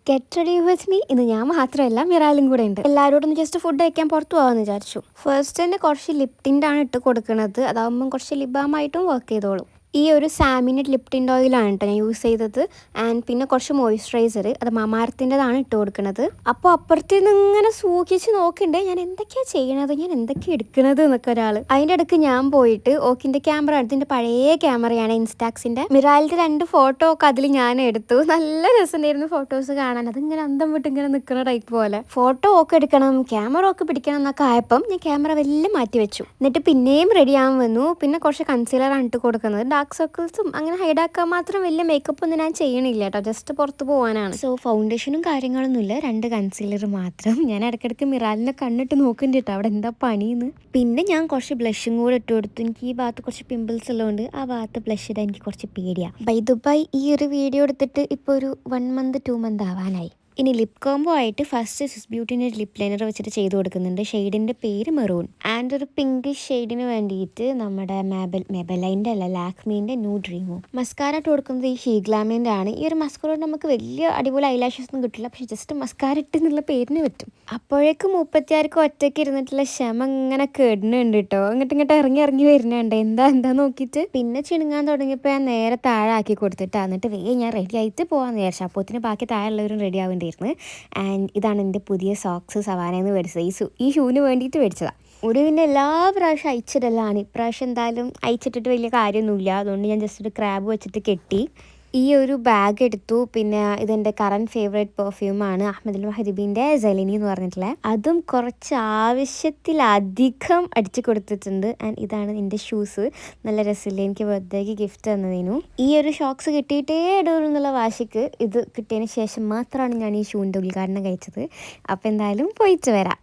Get ready with me. ഇന്ന് ഞാൻ മാത്രമല്ല, മിറാലും കൂടെ ഉണ്ട്. എല്ലാവരോടും ജസ്റ്റ് ഫുഡ് കഴിക്കാൻ പുറത്തു പോകാമെന്ന് വിചാരിച്ചു. ഫസ്റ്റ് തന്നെ കുറച്ച് ലിപ് ടിൻ്റാണ് ഇട്ട് കൊടുക്കുന്നത്. അതാകുമ്പം കുറച്ച് ലിപ് ബാമായിട്ടും വർക്ക് ചെയ്തോളും. ഈ ഒരു സാമിനറ്റ് ലിപ് ടിൻ്റ് ഓയിലാണ് കേട്ടോ ഞാൻ യൂസ് ചെയ്തത്. ആൻഡ് പിന്നെ കുറച്ച് മോയ്സ്ചറൈസർ, അത് മമാർത്തിൻ്റെതാണ് ഇട്ട് കൊടുക്കുന്നത്. അപ്പോൾ അപ്പുറത്ത് നിന്ന് ഇങ്ങനെ സൂക്ഷിച്ച് നോക്കണ്ടേ ഞാൻ എന്തൊക്കെയാണ് ചെയ്യണത്, ഞാൻ എന്തൊക്കെയാണ് എടുക്കുന്നത് എന്നൊക്കെ ഒരാൾ. അതിൻ്റെ ഇടയ്ക്ക് ഞാൻ പോയിട്ട് ഓക്കിൻ്റെ ക്യാമറ എടുത്തിൻ്റെ പഴയ ക്യാമറയാണ് ഇൻസ്റ്റാക്സിൻ്റെ. മിറാലിൻ്റെ 2 ഫോട്ടോ ഒക്കെ അതിൽ ഞാൻ എടുത്തു. നല്ല രസമുണ്ടായിരുന്നു ഫോട്ടോസ് കാണാൻ. അതിങ്ങനെ അന്തം വിട്ട് ഇങ്ങനെ നിൽക്കുന്ന ടൈപ്പ് പോലെ. ഫോട്ടോ ഒക്കെ എടുക്കണം, ക്യാമറ ഒക്കെ പിടിക്കണം എന്നൊക്കെ ആയപ്പം ഞാൻ ക്യാമറ വലിയ മാറ്റി വെച്ചു. എന്നിട്ട് പിന്നെയും റെഡി ആവാൻ വന്നു. പിന്നെ കുറച്ച് കൺസീലറാണ് ഇട്ട് കൊടുക്കുന്നത്. ഡാർക്ക് സർക്കിൾസും അങ്ങനെ ഹൈഡാക്കാൻ മാത്രം വലിയ മേക്കപ്പ് ഒന്നും ഞാൻ ചെയ്യണില്ല കേട്ടോ, ജസ്റ്റ് പുറത്ത് പോകാനാണ്. സോ ഫൗണ്ടേഷനും കാര്യങ്ങളൊന്നുമില്ല, 2 കൺസീലർ മാത്രം. ഞാൻ ഇടയ്ക്കിടയ്ക്ക് മിറാലിനെ കണ്ണിട്ട് നോക്കുന്നുണ്ട് കേട്ടോ അവിടെ എന്താ പണിയെന്ന്. പിന്നെ ഞാൻ കുറച്ച് ബ്ലഷും കൂടെ ഇട്ട് കൊടുത്തു. എനിക്ക് ഈ ഭാഗത്ത് കുറച്ച് പിമ്പിൾസ് ഉള്ളതുകൊണ്ട് ആ ഭാഗത്ത് ബ്ലഷ് ഇടാൻ എനിക്ക് കുറച്ച് പേടിയാണ്. ബൈ ദുബായ് ഈ ഒരു വീഡിയോ എടുത്തിട്ട് ഇപ്പോൾ ഒരു 1 മന്ത് 2 മന്ത് ആവാനായി. ഇനി ലിപ് കോംബോ ആയിട്ട് ഫസ്റ്റ് സ്വിസ് ബ്യൂട്ടിൻ്റെ ലിപ് ലൈനർ വെച്ചിട്ട് ചെയ്ത് കൊടുക്കുന്നുണ്ട്. ഷെയ്ഡിൻ്റെ പേര് മെറൂൺ. ആൻഡ് ഒരു പിങ്ക് ഷെയ്ഡിന് വേണ്ടിയിട്ട് നമ്മുടെ മെബലൈൻ്റെ അല്ല, ലാക്മീൻ്റെ ന്യൂ ഡ്രീമോ മസ്കാര ഇട്ട് കൊടുക്കുന്നത് ഈ ഷീഗ്ലാമിൻ്റെ ആണ്. ഈ ഒരു മസ്കാര നമുക്ക് വലിയ അടിപൊളി ഐലാഷസ് ഒന്നും കിട്ടില്ല, പക്ഷെ ജസ്റ്റ് മസ്കാര ഇട്ട് എന്നുള്ള പേരിന് പറ്റും. അപ്പോഴേക്കും 36 ഒറ്റയ്ക്ക് ഇരുന്നിട്ടുള്ള ക്ഷമ ഇങ്ങനെ കേടുന്നുണ്ട് കേട്ടോ. ഇങ്ങോട്ട് ഇറങ്ങി വരുന്നുണ്ട് എന്താ നോക്കിയിട്ട്. പിന്നെ ചിണുങ്ങാൻ തുടങ്ങിയപ്പോൾ ഞാൻ നേരെ താഴെ ആക്കി കൊടുത്തിട്ട് എന്നിട്ട് ഞാൻ റെഡി ആയിട്ട് പോകാമെന്ന് വിചാരിച്ചു. അപ്പോഴത്തേന് ബാക്കി താഴെയുള്ളവരും റെഡി ആവേണ്ടി. ആൻഡ് ഇതാണ് എൻ്റെ പുതിയ സോക്സ് സവാനയെന്ന് മേടിച്ചത്. ഈ ഷൂവിന് വേണ്ടിയിട്ട് മേടിച്ചതാണ്. ഒടുവിൻ്റെ എല്ലാ പ്രാവശ്യം അയച്ചിടലാണ്. ഇപ്രാവശ്യം എന്തായാലും അയച്ചിട്ടിട്ട് വലിയ കാര്യമൊന്നുമില്ല, അതുകൊണ്ട് ഞാൻ ജസ്റ്റ് ഒരു ക്രാബ് വെച്ചിട്ട് കെട്ടി. ഈ ഒരു ബാഗ് എടുത്തു. പിന്നെ ഇതെൻ്റെ കറൻറ്റ് ഫേവറേറ്റ് പെർഫ്യൂമാണ്, അഹമ്മദ് മഹദീബിൻ്റെ സെലിനി എന്ന് പറഞ്ഞിട്ടുള്ള. അതും കുറച്ച് ആവശ്യത്തിലധികം അടിച്ചു കൊടുത്തിട്ടുണ്ട്. ആൻഡ് ഇതാണ് എൻ്റെ ഷൂസ്. നല്ല രസമില്ല, എനിക്ക് ബർത്ത്ഡേക്ക് ഗിഫ്റ്റ് തന്നതിനു. ഈ ഒരു ഷോക്സ് കിട്ടിയിട്ടേ ഇടുള്ളൂ എന്നുള്ള വാശിക്ക് ഇത് കിട്ടിയതിന് ശേഷം മാത്രമാണ് ഞാൻ ഈ ഷൂവിൻ്റെ ഉദ്ഘാടനം കഴിച്ചത്. അപ്പോൾ എന്തായാലും പോയിട്ട് വരാം.